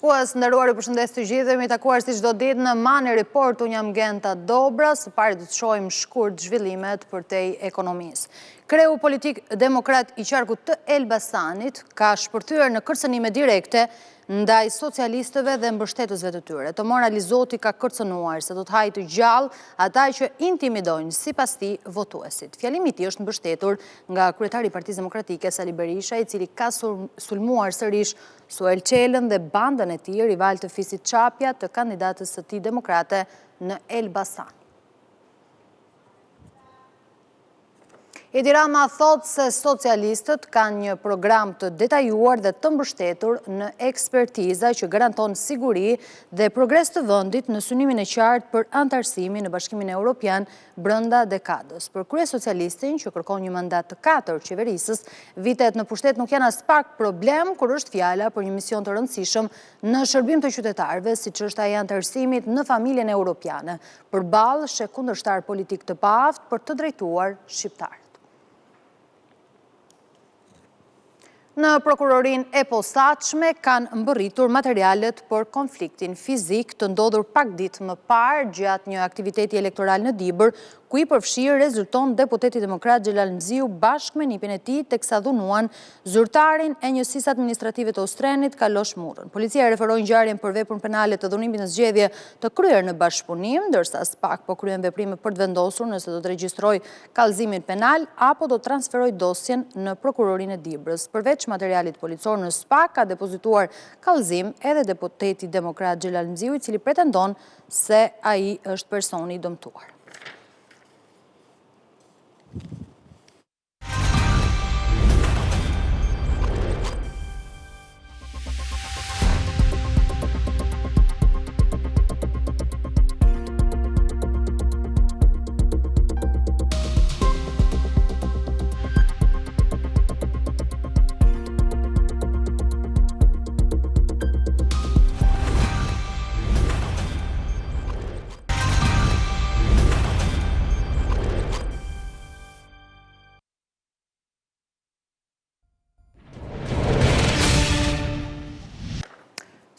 Shikues, nderuar, ju përshëndes të gjithë, jemi takuar si çdo ditë në Money Report. Unë jam Genta Dobra, së pari do të shohim shkurt zhvillimet përtej ekonomisë. Kreu politik demokrat i qarkut të Elbasanit ka shpërthyer në kërcënime direkte ndaj socialistëve dhe mbështetësve të tyre. Të moralizoti ka kërcënuar se do të hajë të gjallë ata që intimidojnë sipas tij votuesit. Fjalimi i tij është mbështetur nga kryetari i Partisë Demokratike Sali Berisha, i cili ka sulmuar sërish Suel Qelën dhe bandën e tij, rival të Fisit Çapja, të kandidatës së tij demokrate në Elbasan. Edi Rama thot se socialistët kanë një program të detajuar dhe të mbështetur në ekspertiza që garanton siguri dhe progres të vendit në synimin e qartë për antarësimin në Bashkimin Evropian brenda dekadës. Për kryesocialistin që kërkon një mandat të 4 qeverisës, vitet në pushtet nuk janë as pak problem kur është fjala për një mision të rëndësishëm në shërbim të qytetarëve, siç është ai antarësimit në familjen evropiane, përballë sheh kundërshtar politik të paaft për të drejtuar shqiptarët. Në prokurorin e posaçme kanë mbërritur materialet për konfliktin fizik të ndodhur pak ditë më parë gjatë një aktiviteti elektoral në Dibër, ku i përfshirë rezulton deputeti demokrat Xhelal Mziu bashkë me nipin e tij, teksa dhunuan zyrtarin e njësisë administrative të Ostrenit Kalosh Murrën. Policia referoi ngjarjen për veprën penale të dhunimit në zgjedhje të kryer në bashkëpunim, ndërsa SPAK po kryen veprime për të vendosur nëse do të regjistrojë kallëzimin penal apo do të transferojë dosjen në prokurorinë e Dibrës. Përveç materialit policor në SPAK ka depozituar kallëzim edhe deputeti demokrat Xhelal Mziu, i cili pretendon se ai është personi i dëmtuar.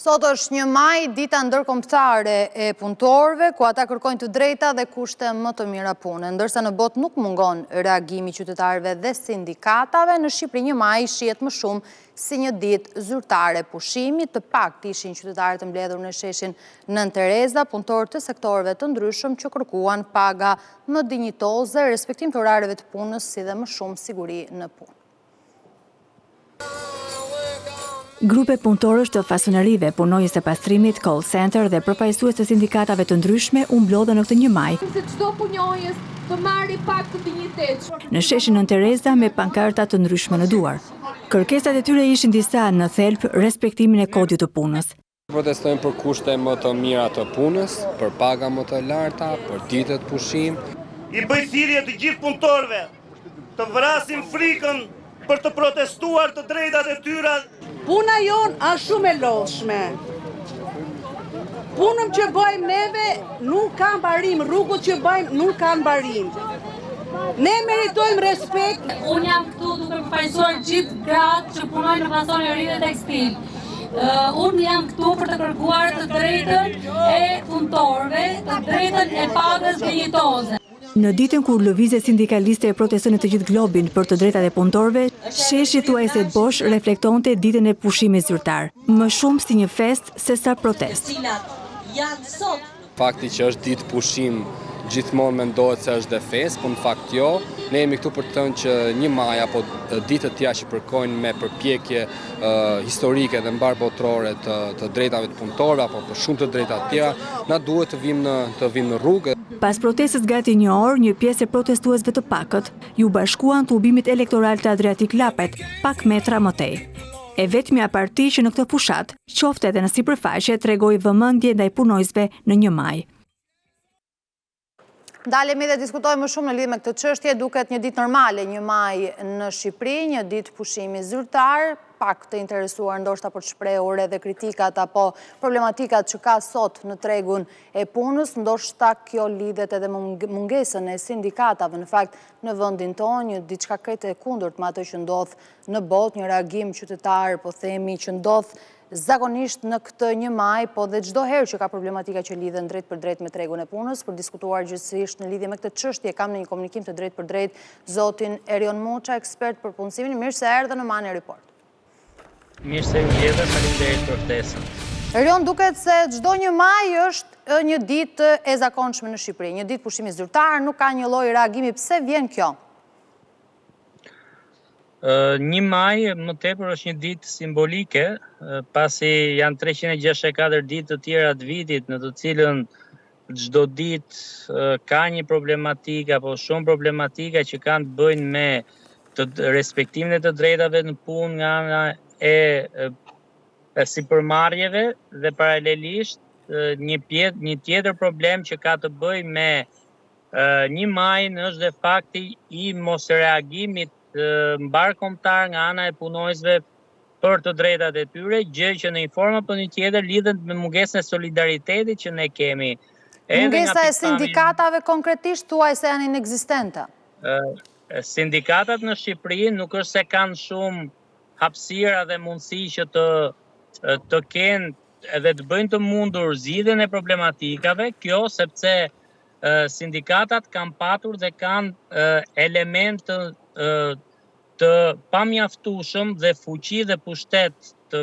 Sot është 1 maj, dita ndërkombëtare e punëtorëve, ku ata kërkojnë të drejta dhe kushte më të mira pune. Ndërsa në botë nuk mungon reagimi i qytetarëve dhe sindikatave, në Shqipëri 1 maj shihet më shumë si një ditë zyrtare pushimi. Të paktë ishin qytetarët e mbledhur në sheshin Nën Tereza, punëtorë të sektorëve të ndryshëm që kërkuan paga më dinjitoze, respektim të orareve të punës, si dhe më shumë siguri në punë. Grupe punëtorësh të fasunerive, punojës të pastrimit, call center dhe përfaqësues të sindikatave të ndryshme u mblodhën në këtë 1 maj. Se çdo punojës të marrë pak të dinjitet. Në sheshin Nën Tereza me pankarta të ndryshme në duar. Kërkesat e tyre ishin disa në thelb respektimin e kodit të punës. Protestojmë për kushte më të mira të punës, për paga më të larta, për ditët pushim. I bëj thirrje të gjithë punëtorëve të vrasin frikën për të protestuar të drejtat e tyre. Puna jonë është shumë e lodhshme. Punën që bëjmë neve nuk kanë barim, rrugët që bëjmë nuk kanë barim. Ne meritojmë respekt. Unë jam këtu duke përfaqësuar gjithë gratë që punojnë në fasoneri dhe tekstil. Unë jam këtu për të kërkuar të drejtën e punëtorëve, të drejtën e pagës dinjitoze. Në ditën kur lëvizje sindikaliste e proteston në të gjithë globin për të drejtat e punëtorëve, sheshi thuajse bosh reflektonte ditën e pushimit zyrtar, më shumë si një fest se sa protest. Fakti që është ditë pushim gjithmonë mendohet se është dhe fest, por në fakt jo. Ne jemi këtu për të thënë që 1 maj apo ditët tjera që përkojnë me përpjekje historike dhe mbarbotrore të drejtave të punëtorëve apo për shumë të drejta të tjera, na duhet të vimë në rrugë. Pas protestës gati 1 orë, një pjesë e protestuesve të pakët ju bashkuan klubimit elektoral të Adriatik Lapet, pak metra më tej. E vetmja parti që në këtë fushat, qofte edhe në sipërfaqe, tregoi vëmendje ndaj punojësve në 1 maj. Dalemi dhe diskutojmë më shumë në lidhje me këtë çështje, duket një ditë normale 1 maj në Shqipëri, një ditë pushimi zyrtar, pak të interesuar ndoshta për të shprehur edhe kritikat apo problematikat që ka sot në tregun e punës, ndoshta kjo lidhet edhe me mungesën e sindikatave. Në fakt, në vendin tonë, një diçka krejt e kundërt me atë që ndodh në botë, një reagim qytetar, po themi, që ndodh zakonisht në këtë 1 maj, po dhe çdo herë që ka problematika që lidhen drejt për drejt me tregun e punës, për diskutuar gjithsesi në lidhje me këtë çështje, kam në një komunikim të drejt për drejt zotin Erion Moça, ekspert për punësimin. Mirë se erdhe në Mani Report. Mirë se vjedhe, faleminderit për ftesën. Erion, duket se çdo 1 maj është një ditë e zakonshme në Shqipëri, një ditë pushimi zyrtar, nuk ka një lloj reagimi. Pse vjen kjo? 1 maj më tepër është një ditë simbolike, pasi janë 364 ditë të tjera të vitit në të cilën çdo ditë ka një problematikë apo shumë problematika që kanë të bëjnë me të respektimin e të drejtave në punë nga ana e sipërmarrjeve dhe paralelisht një tjetër problem që ka të bëjë me 1 majin është dhe fakti i mos reagimit mbarkombëtar nga ana e punojësve për të drejtat e tyre, gjë që në një formë apo në tjetër lidhet me mungesën e solidaritetit që ne kemi. Mungesa e sindikatave konkretisht thuaj se janë inekzistente. Sindikatat në Shqipëri nuk është se kanë shumë hapësira dhe mundësi që të kenë edhe të bëjnë të mundur zgjidhjen e problematikave, kjo sepse sindikatat kanë patur dhe kanë element të pamjaftueshëm dhe fuqi dhe pushtet të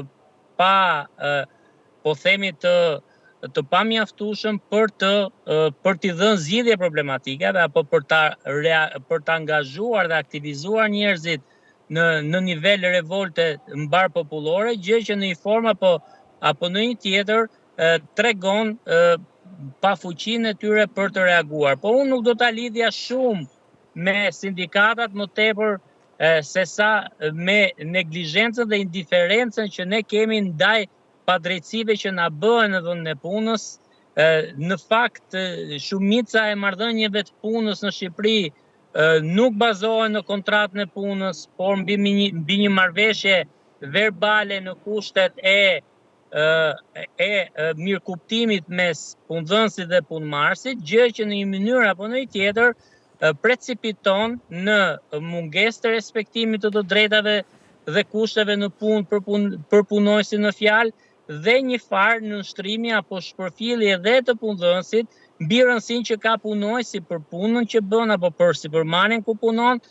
po themi të pamjaftueshëm për t'i dhënë zgjidhje problematikave apo për të angazhuar dhe aktivizuar njerëzit në nivel revolte mbar popullore, gjë që në një formë apo në një tjetër tregon pa fuqinë e tyre për të reaguar. Po unë nuk do ta lidhja shumë me sindikatat më tepër se sa me neglizhencën dhe indiferencën që ne kemi ndaj padrejtësive që na bëhen në vendin e punës. Në fakt, shumica e marrëdhënieve të punës në Shqipëri nuk bazohen në kontratën e punës, por mbi një marrëveshje verbale në kushtet e mirëkuptimit mes punëdhënësit dhe punëmarrësit, gjë që në një mënyrë apo në një tjetër precipiton në mungesë të respektimit të drejtave dhe kushteve në punë për punojësin në fjalë dhe një farë në nshtrimi apo shpërfillje edhe të punëdhënësit mbi rëndësinë që ka punojësi për punën që bën apo për sipërmarrjen ku punon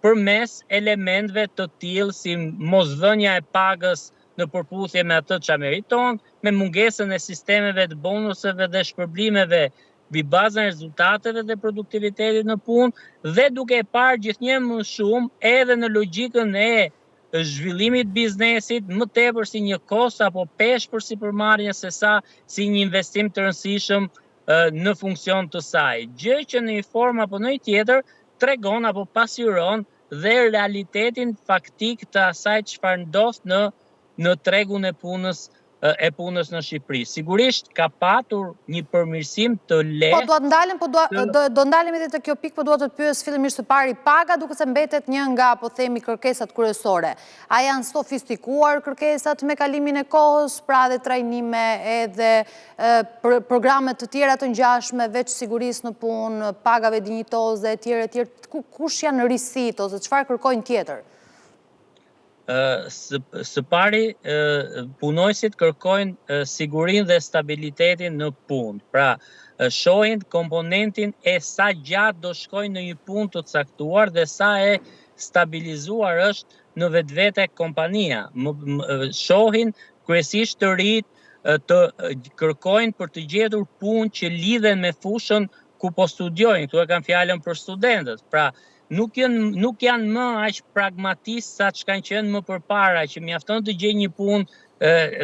përmes elementeve të tillë si mosdhënia e pagës në përputhje me atë që meriton, me mungesën e sistemeve të bonuseve dhe shpërblimeve mbi bazën e rezultateve dhe produktivitetit në punë dhe duke e parë gjithnjë më shumë edhe në logjikën e zhvillimit biznesit më tepër si një kost apo peshë për sipërmarrjen se sa si një investim të rëndësishëm në funksion të saj. Gjë që në një formë apo në një tjetër tregon apo pasyron dhe realitetin faktik të asaj çfarë ndodh në tregun e punës në Shqipëri. Sigurisht ka patur një përmirësim të lehtë. Do ndalim edhe te kjo pikë, po dua të të pyes fillimisht së pari paga, duke se mbetet një nga po themi kërkesat kryesore. A janë sofistikuar kërkesat me kalimin e kohës, pra dhe trajnime edhe programe të tjera të ngjashme veç sigurisë në punë, pagave dinjitoze etj. Kush janë risit ose çfarë kërkojnë tjetër? Së pari, punojësit kërkojnë sigurinë dhe stabilitetin në punë. Pra, shohin komponentin e sa gjatë do shkojnë në një punë të caktuar dhe sa e stabilizuar është në vetvete kompania. Shohin kryesisht të rinj të kërkojnë për të gjetur punë që lidhen me fushën ku po studiojnë. Këtu e kam fjalën për studentët. Pra, nuk janë më aq pragmatistë sa që kanë qenë më përpara, që mjafton të gjejë një punë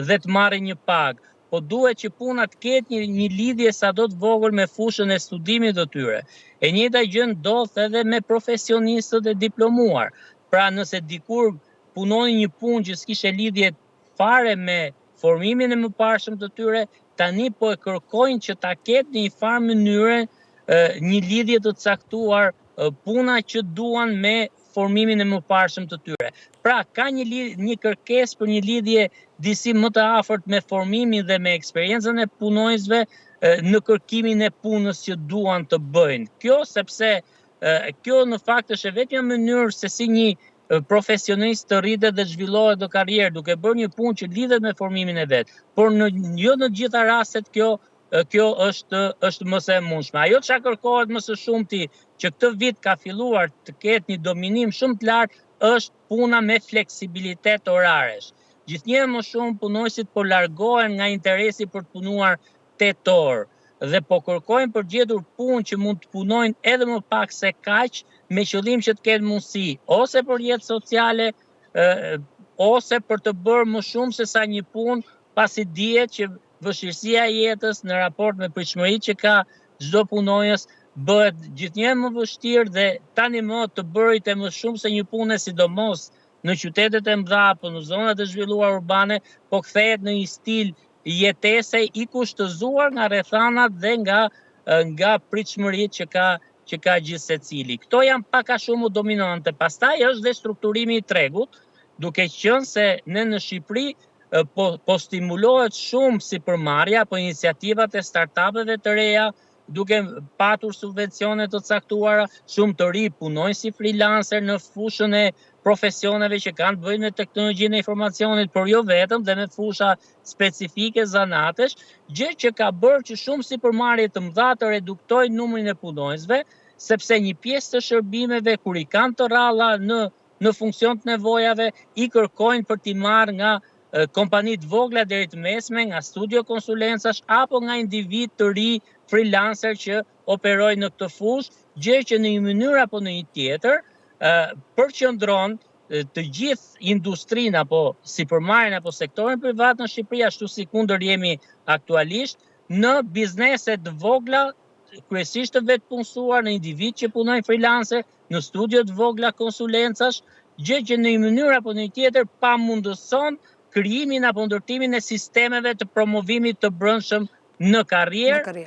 dhe të marrë një pagë, po duhet që puna të ketë një lidhje sado të vogël me fushën e studimit të tyre. E njëjta gjë ndodh edhe me profesionistët e diplomuar. Pra nëse dikur punoni një punë që s'kishte lidhje fare me formimin e mëparshëm të tyre, tani po e kërkojnë që ta ketë në një farë mënyrë një lidhje të caktuar puna që duan me formimin e mëparshëm të tyre. Pra, ka një kërkesë për një lidhje disi më të afërt me formimin dhe me eksperiencën e punojësve në kërkimin e punës që duan të bëjnë. Kjo sepse kjo në fakt është vetëm një mënyrë se si një profesionist të rritet dhe zhvillohet në karrierë, duke bërë një punë që lidhet me formimin e vet. Por jo në gjitha rastet kjo është më së mundshme. Ajo çka kërkohet më së shumti që këtë vit ka filluar të ketë një dominim shumë të lartë është puna me fleksibilitet oraresh. Gjithnjëherë më shumë punojësit po largohen nga interesi për të punuar 8 orë dhe po kërkojnë për gjetur punë që mund të punojnë edhe më pak se kaq, me qëllim që të ketë mundësi ose për jetë sociale ose për të bërë më shumë se sa një punë, pasi dihet që vështirësia e jetës në raport me pritshmëritë që ka çdo punonjës bëhet gjithnjëherë më vështirë dhe tani më të bërit e më shumë se një punë, sidomos në qytetet e mëdha apo në zonat e zhvilluara urbane, po kthehet në një stil jetese i kushtëzuar nga rrethanat dhe nga pritshmëritë që ka gjithë secili. Këto janë pak a shumë dominante. Pastaj është dhe strukturimi i tregut, duke qenë se ne në Shqipëri po stimulohet shumë sipërmarrja apo iniciativat e startupeve të reja, duke patur subvencione të caktuara, shumë të ri punojnë si freelancer në fushën e profesioneve që kanë të bëjnë me teknologjinë e informacionit, por jo vetëm, dhe me fusha specifike zanatesh, gjë që ka bërë që shumë sipërmarrje të mëdha të reduktojnë numrin e punonjësve, sepse një pjesë të shërbimeve kur i kanë të rralla në funksion të nevojave, i kërkojnë për t'i marrë nga kompani të vogla deri të mesme, nga studio konsulencash apo nga individ të ri freelancer që operojnë në këtë fushë, gjë që në një mënyrë apo në një tjetër përqendron të gjithë industrinë apo sipërmarrjen apo sektorin privat në Shqipëri, ashtu si kundër jemi aktualisht, në biznese të vogla, kryesisht të vetpunësuar, në individ që punojnë freelancer, në studio të vogla konsulencash, gjë që në një mënyrë apo në një tjetër pamundëson krijimin apo ndërtimin e sistemeve të promovimit të brendshëm në karrierë,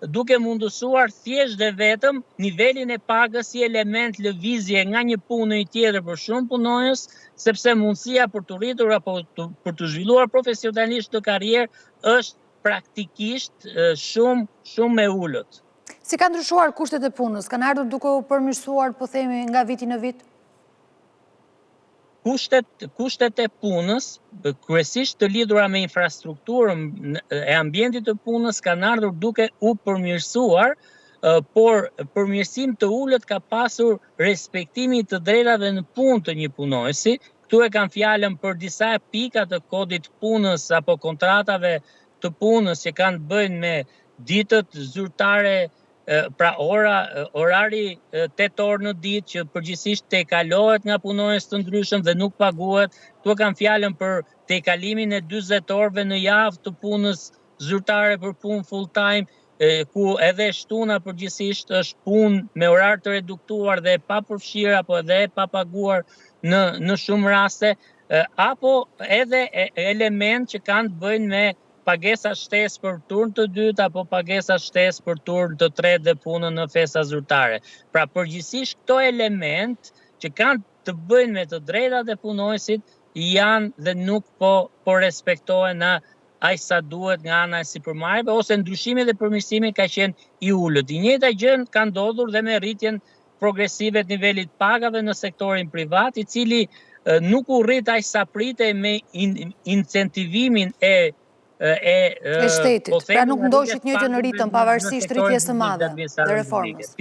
duke mundësuar thjesht dhe vetëm nivelin e pagës si element lëvizje nga një punë në një tjetër për shumë punonjës, sepse mundësia për të rritur apo për të zhvilluar profesionalisht në karrierë është praktikisht shumë e ulët. Si ka ndryshuar kushtet e punës? Kanë ardhur duke u përmirësuar, po themi, nga viti në vit? Kushtet e punës, kryesisht të lidhura me infrastrukturën e ambientit të punës, kanë ardhur duke u përmirësuar, por përmirësim të ulët ka pasur respektimi të drejtave në punë të një punonjësi. Këtu e kanë fjalën për disa pika të kodit punës apo kontratave të punës që kanë bëjnë me ditët zyrtare, pra orari 8 orë në ditë që përgjithsisht tejkalohet nga punonjës të ndryshëm dhe nuk paguhet. Këtu kanë fjalën për tejkalimin e 40 orëve në javë të punës zyrtare për punë full time, ku edhe shtuna përgjithsisht është punë me orar të reduktuar dhe pa përfshirë apo edhe pa paguar në shumë raste, apo edhe element që kanë të bëjnë me pagesa shtesë për turn të dytë apo pagesa shtesë për turn të tretë dhe punën në festa zyrtare. Pra përgjithsisht këto element që kanë të bëjnë me të drejtat e punonjësit janë dhe nuk po respektohen aq sa duhet nga ana e sipërmarrjeve, ose ndryshimi dhe përmirësimi ka qenë i ulët. I njëjta gjë ka ndodhur dhe me rritjen progresive të nivelit pagave në sektorin privat, i cili nuk u rrit aq sa pritej me incentivimin e shtetit. Pra nuk ndoqet njëjtë në ritëm pavarësisht rritjes së madhe dhe reformës.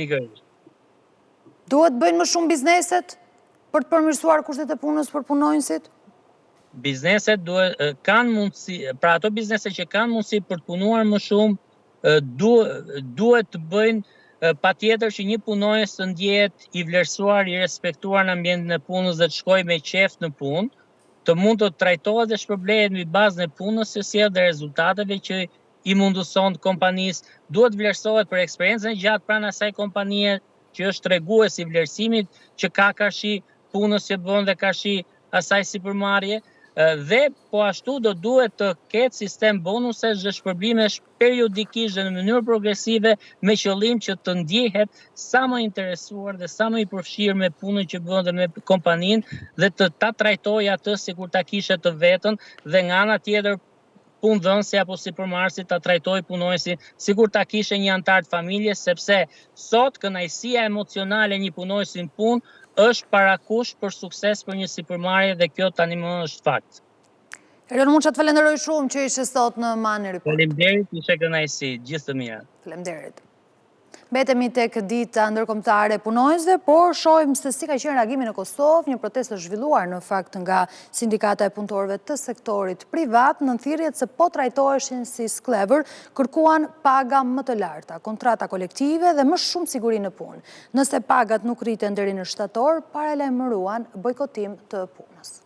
Duhet bëjnë më shumë bizneset për të përmirësuar kushtet e punës për punonjësit? Bizneset kanë mundësi, pra ato biznese që kanë mundësi për të punuar më shumë, duhet të bëjnë patjetër që një punonjës të ndjehet i vlerësuar, i respektuar në ambientin e punës dhe të shkojë me qejf në punë, të mund të trajtohet dhe shpërblehet mbi bazën e punës së sjellë dhe rezultateve që i mundëson kompanisë, duhet vlerësohet për eksperiencën e gjatë pranë asaj kompanie që është tregues i vlerësimit që ka karshi punës që bën dhe karshi asaj sipërmarrje, dhe po ashtu do duhet të ketë sistem bonusesh dhe shpërblimesh periodikisht dhe në mënyrë progresive me qëllim që të ndjehet sa më interesuar dhe sa më i përfshirë me punën që bën dhe me kompaninë dhe ta trajtojë atë sikur ta kishte të vetën dhe nga ana tjetër punëdhënësi apo sipërmarrësi ta trajtojë punonjësin sikur ta kishte një antar të familjes, sepse sot kënaqësia emocionale e një punonjësi në punë është parakush për sukses për një sipërmarrje dhe kjo tani më është fakt. Erion Muça, të falenderoj shumë që ishe sot në Money Report. Faleminderit, ishe kënaqësi, gjithë të mira. Faleminderit. Mbetemi tek dita ndërkombëtare e punonjësve, por shohim se si ka qenë reagimi në Kosovë, një protestë zhvilluar në fakt nga sindikata e punëtorëve të sektorit privat, në thirrjet se po trajtoheshin si sklever, kërkuan paga më të larta, kontrata kolektive dhe më shumë siguri në punë. Nëse pagat nuk rriten deri në shtator, paralajmëruan bojkotim të punës.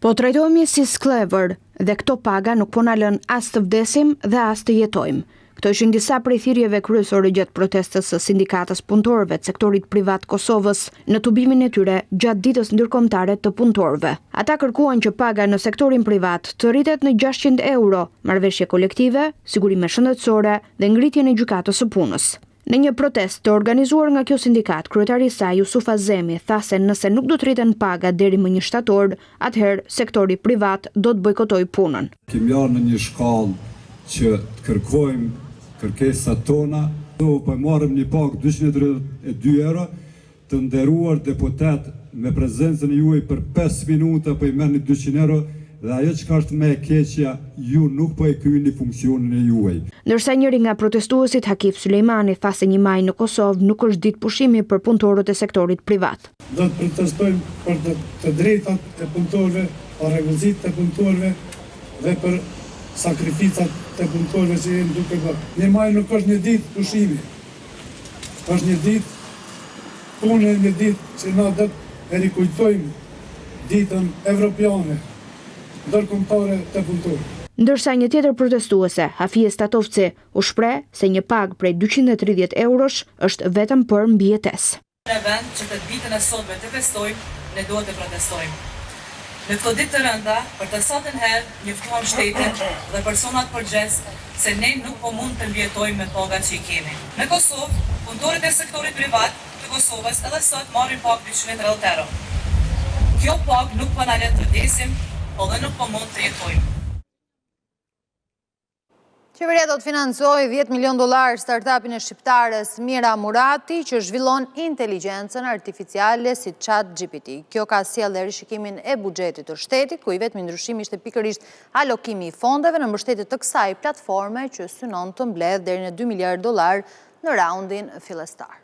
Po trajtohemi si sklever dhe këto paga nuk po na lën as të vdesim dhe as të jetojmë. Këto ishin disa prej thirrjeve kryesore gjatë protestës së sindikatës punëtorëve të sektorit privat Kosovës në tubimin e tyre gjatë ditës ndërkombëtare të punëtorëve. Ata kërkuan që paga në sektorin privat të rritet në 600 euro, marrëveshje kolektive, sigurime shëndetësore dhe ngritjen e gjykatës së punës. Në një protestë të organizuar nga kjo sindikat, kryetari i saj Yusuf Azemi tha se nëse nuk do të rriten paga deri më 1 shtator, atëherë sektori privat do të bojkotojë punën. Kemi ardhur në një shkallë që të kërkojmë kërkesat tona, do po marrim një pagë 232 euro, të nderuar deputet me prezencën e juaj për 5 minuta po i merrni 200 euro. Dhe ajo që ka është me e keqja, ju nuk po e kryeni funksionin e juaj. Ndërsa njëri nga protestuesit, Hakif Sulejmani, tha se 1 maj në Kosovë nuk është ditë pushimi për punëtorët e sektorit privat. Do të protestojmë për të drejtat e punëtorëve, për rregullsitë e punëtorëve dhe për sakrificat e punëtorëve që jemi duke bërë. 1 maj nuk është një ditë pushimi. Është një ditë punë, një ditë që na do të rikujtojmë ditën evropiane ndërkombëtare të punëtorëve. Ndërsa një tjetër protestuese, Hafije Statovci, u shpreh se një pagë prej 230 eurosh është vetëm për mbijetesë. Në vend që të ditën e sotme të festojmë, ne duhet të protestojmë. Në këto ditë të rënda, për të sotën herë, njoftuam shtetin dhe personat përgjithës se ne nuk po mund të mbijetojmë me pagat që i kemi. Në Kosovë, punëtorët e sektorit privat të Kosovës edhe sot marrin pagë 230 euro. Kjo pagë nuk po na lë të vdesim, po dhe nuk po mund të jetojmë. Qeveria do të financojë $10 milion startupin e shqiptares Mira Murati, që zhvillon inteligjencën artificiale si ChatGPT. Kjo ka sjellë rishikimin e buxhetit të shtetit, ku i vetmi ndryshim ishte pikërisht alokimi i fondeve në mbështetje të kësaj platforme që synon të mbledhë deri në $2 miliard në raundin fillestar.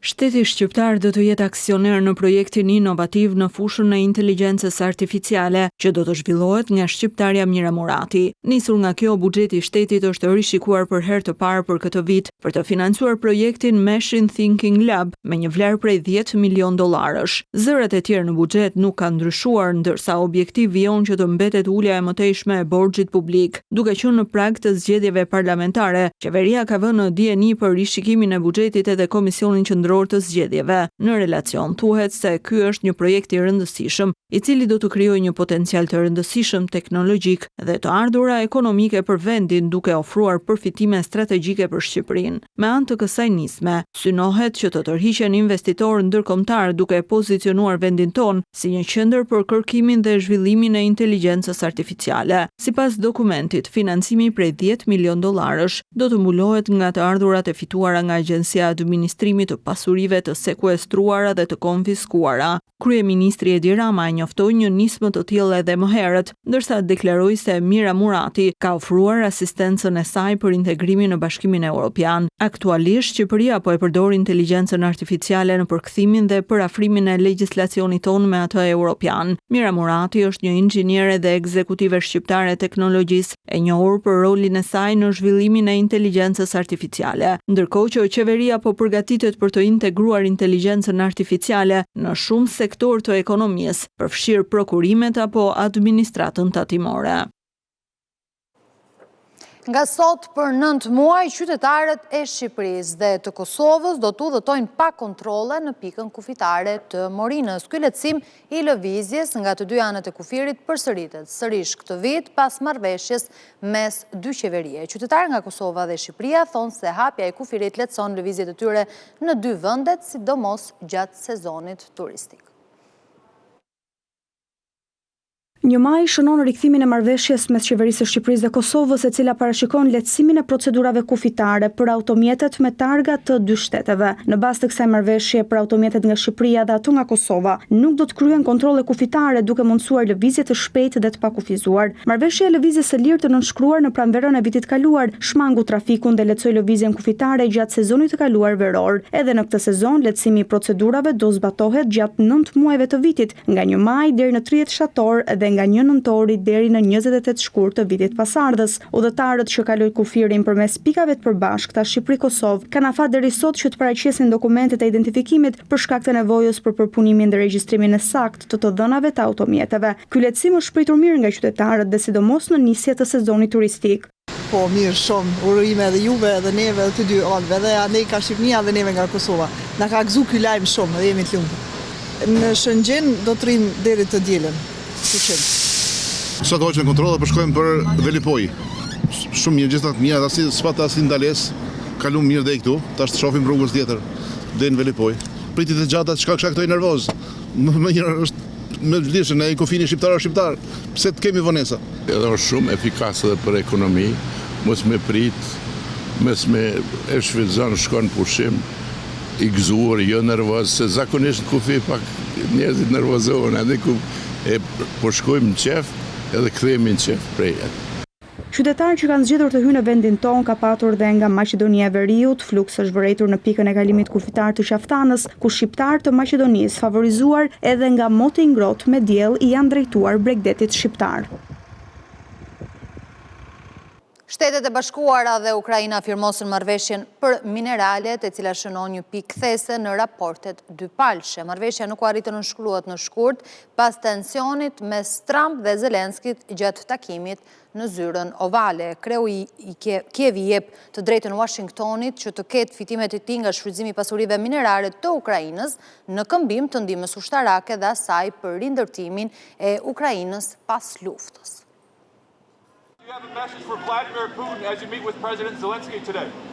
Shteti shqiptar do të jetë aksioner në projektin inovativ në fushën e inteligjencës artificiale, që do të zhvillohet nga shqiptarja Mira Murati. Nisur nga kjo, buxheti i shtetit është rishikuar për herë të parë për këtë vit për të financuar projektin Machine Thinking Lab me një vlerë prej $10 milion. Zërat e tjerë në buxhet nuk kanë ndryshuar, ndërsa objektivi jon që të mbetet ulja e mëtejshme e borxhit publik. Duke qenë në prag të zgjedhjeve parlamentare, qeveria ka vënë në dieni për rishikimin e buxhetit edhe Komisionin Qendror të zgjedhjeve. Në relacion thuhet se ky është një projekt i rëndësishëm, i cili do të krijojë një potencial të rëndësishëm teknologjik dhe të ardhura ekonomike për vendin, duke ofruar përfitime strategjike për Shqipërinë. Me anë të kësaj nisme, synohet që të tërhiqen investitorë ndërkombëtar, duke pozicionuar vendin ton si një qendër për kërkimin dhe zhvillimin e inteligjencës artificiale. Sipas dokumentit, financimi prej $10 milion do të mbulohet nga të ardhurat e fituara nga Agjencia e Administrimit të pasurive të sekuestruara dhe të konfiskuara. Kryeministri Edi Rama njoftoi një nismë të tillë edhe më herët, ndërsa deklaroi se Mira Murati ka ofruar asistencën e saj për integrimin në Bashkimin Evropian. Aktualisht Shqipëria po e përdor inteligjencën artificiale në përkthimin dhe përafrimin e legjislacionit tonë me atë evropian. Mira Murati është një inxhiniere dhe ekzekutive shqiptare e teknologjisë, e njohur për rolin e saj në zhvillimin e inteligjencës artificiale, ndërkohë që qeveria po përgatitet për të integruar inteligjencën artificiale në shumë sektor të ekonomisë, përfshirë prokurimet apo administratën tatimore. Nga sot për 9 muaj, qytetarët e Shqipërisë dhe të Kosovës do të udhëtojnë pa kontrole në pikën kufitare të Morinës. Ky lehtësim i lëvizjes nga të dy anët e kufirit përsëritet sërish këtë vit pas marrëveshjes mes dy qeverie. Qytetarët nga Kosova dhe Shqipëria thonë se hapja e kufirit lehtëson lëvizjet e tyre në dy vendet, sidomos gjatë sezonit turistik. 1 maj shënon rikthimin e marrëveshjes mes qeverisë së Shqipërisë dhe Kosovës, e cila parashikon lehtësimin e procedurave kufitare për automjetet me targa të 2 shteteve. Në bazë të kësaj marrëveshje, për automjetet nga Shqipëria dhe ato nga Kosova, nuk do të kryen kontrolle kufitare, duke mundësuar lëvizje të shpejtë dhe të pakufizuar. Marrëveshja e lëvizjes së lirë të nënshkruar në pranverën e vitit kaluar shmangu trafikun dhe lehtësoi lëvizjen kufitare gjatë sezonit të kaluar veror. Edhe në këtë sezon, lehtësimi i procedurave do zbatohet gjatë 9 muajve të vitit, nga 1 maj deri në 30 shtator dhe nga 1 nëntori deri në 28 shkurt të vitit pasardhës. Udhëtarët që kalojnë kufirin përmes pikave të përbashkëta Shqipëri-Kosovë kanë afat deri sot që të paraqesin dokumentet e identifikimit për shkak të nevojës për përpunimin dhe regjistrimin e saktë të dhënave të automjeteve. Ky lehtësim është pritur mirë nga qytetarët dhe sidomos në nisje të sezonit turistik. Po, mirë shumë, urime edhe juve edhe neve dhe të dy anëve, dhe ne ka Shqipënia dhe neve nga Kosova. Na ka gëzu ky lajm shumë dhe jemi të lumtur. Në Shëngjin do të rrim deri të dielën. Sa do që në kontrole për shkojmë për Velipoj. Shumë mirë, gjithat mija, s'pat asnjë ndalesë, kalum mirë dhe i këtu, tash të shohim rrugës tjetër, dhe në Velipoj. Pritit e gjata çka kisha këtoj nervoz. Më njërë është me vlishën e i kufini shqiptar, pse të kemi vonesa. Edhe është shumë efikase dhe për ekonomi, mos me prit, mos me e shfrytëzon shkon pushim, i gëzuar, jo nervoz, se zakonisht në kufi pak njerëzit nervozohen, edhe ku po shkojmë në qef edhe kthehemi në qef prej jetë. Qytetarë që kanë zgjedhur të hyjnë në vendin tonë ka patur dhe nga Maqedonia e Veriut, fluks është vërejtur në pikën e kalimit kufitar të Qaftanës, ku shqiptarë të Maqedonisë, favorizuar edhe nga moti i ngrohtë me diell, i janë drejtuar Bregdetit shqiptar. Shtetet e Bashkuara dhe Ukraina firmosën marrëveshjen për mineralet, e cila shënon një pikë kthese në raportet dypalshe. Marrëveshja nuk u arrit të nënshkruhet në shkurt pas tensionit mes Trump dhe Zelenskit gjatë takimit në zyrën ovale. Kreu i Kievi jep të drejtën Washingtonit që të ketë fitimet e tij nga shfrytëzimi i pasurive minerale të Ukrainës në këmbim të ndihmës ushtarake dhe asaj për rindërtimin e Ukrainës pas luftës.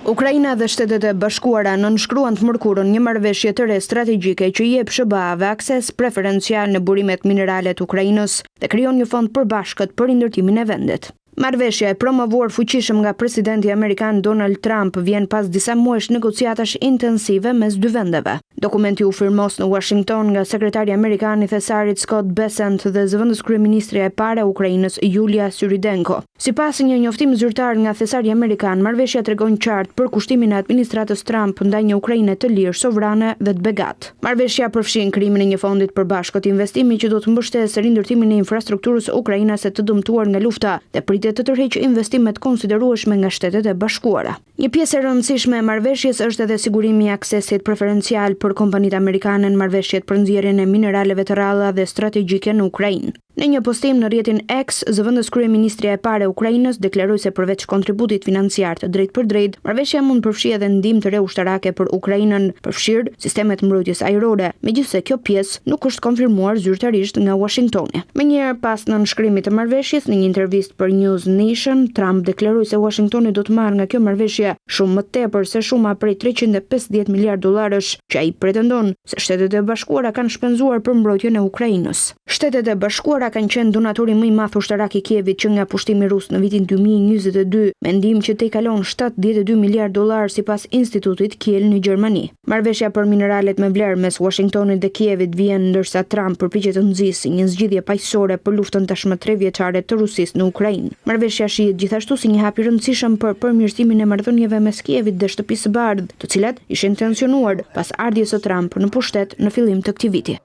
Ukraina dhe Shtetet e Bashkuara nënshkruan të mërkurën një marrëveshje të re strategjike që jep SBA-ve akses preferencial në burimet minerale të Ukrainës dhe krijon një fond përbashkët për rindërtimin e vendit. Marrëveshja e promovuar fuqishëm nga presidenti amerikan Donald Trump vjen pas disa muajsh negociatash intensive mes dy vendeve. Dokumenti u firmos në Washington nga sekretari amerikan i thesarit Scott Bessent dhe zëvendës kryeministre e parë e Ukrainës Yulia Syrydenko. Sipas një njoftim zyrtar nga thesari amerikan, marrëveshja tregon qartë për kushtimin e administratës Trump ndaj një Ukraine të lirë, sovrane dhe të begatë. Marrëveshja përfshin krijimin e një fondit përbashkët investimi që do të mbështesë rindërtimin e infrastrukturës ukrainase të dëmtuar nga lufta dhe pritet të tërheqë investimet konsiderueshme nga Shtetet e Bashkuara. Një pjesë e rëndësishme e marrëveshjes është edhe sigurimi i aksesit preferencial për kompanitë amerikane në marrëveshjet për nxjerrjen e mineraleve të rralla dhe strategjike në Ukrainë. Në një postim në rrjetin X, zëvendës kryeministrja e parë e Ukrainës deklaroi se përveç kontributit financiar të drejtë për drejtë, marrëveshja mund përfshijë edhe ndihmë të re ushtarake për Ukrainën, përfshirë sistemet mbrojtjes ajrore, megjithëse kjo pjesë nuk është konfirmuar zyrtarisht nga Washingtoni. Menjëherë pas nënshkrimit të marrëveshjes, në një intervistë për News Nation, Trump deklaroi se Washingtoni do të marrë nga kjo marrëveshje shumë më tepër se shuma prej 350 miliardë dollarësh që ai pretendon se Shtetet e Bashkuara kanë shpenzuar për mbrojtjen e Ukrainës. Shtetet e Bashkuara kanë qenë donatori më i madh ushtarak i Kievit që nga pushtimi rus në vitin 2022, me ndihmë që tej kalon 72 miliardë dollar sipas Institutit Kiel në Gjermani. Marrëveshja për mineralet me vlerë mes Washingtonit dhe Kievit vjen ndërsa Trump përpiqet të nxjisë një zgjidhje paqësore për luftën tashmë 3 vjeçare të Rusisë në Ukrainë. Marrëveshja shihet gjithashtu si një hap i rëndësishëm për përmirësimin e marrëdhënieve mes Kievit dhe Shtëpisë së Bardhë, të cilat ishin tensionuar pas ardhjes së Trump në pushtet në fillim të këtij viti.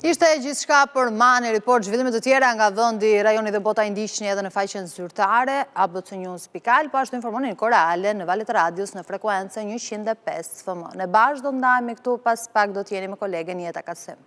Ishte gjithçka për Mani Report. Zhvillime të tjera nga vendi, rajoni dhe bota indishni edhe në faqen zyrtare abcnews.al, po ashtu informonin korale në valët e radios në frekuencën 105 FM. Ne bashkë do ndajmë këtu, pas pak do t'jeni me kolegen Jeta Kasem.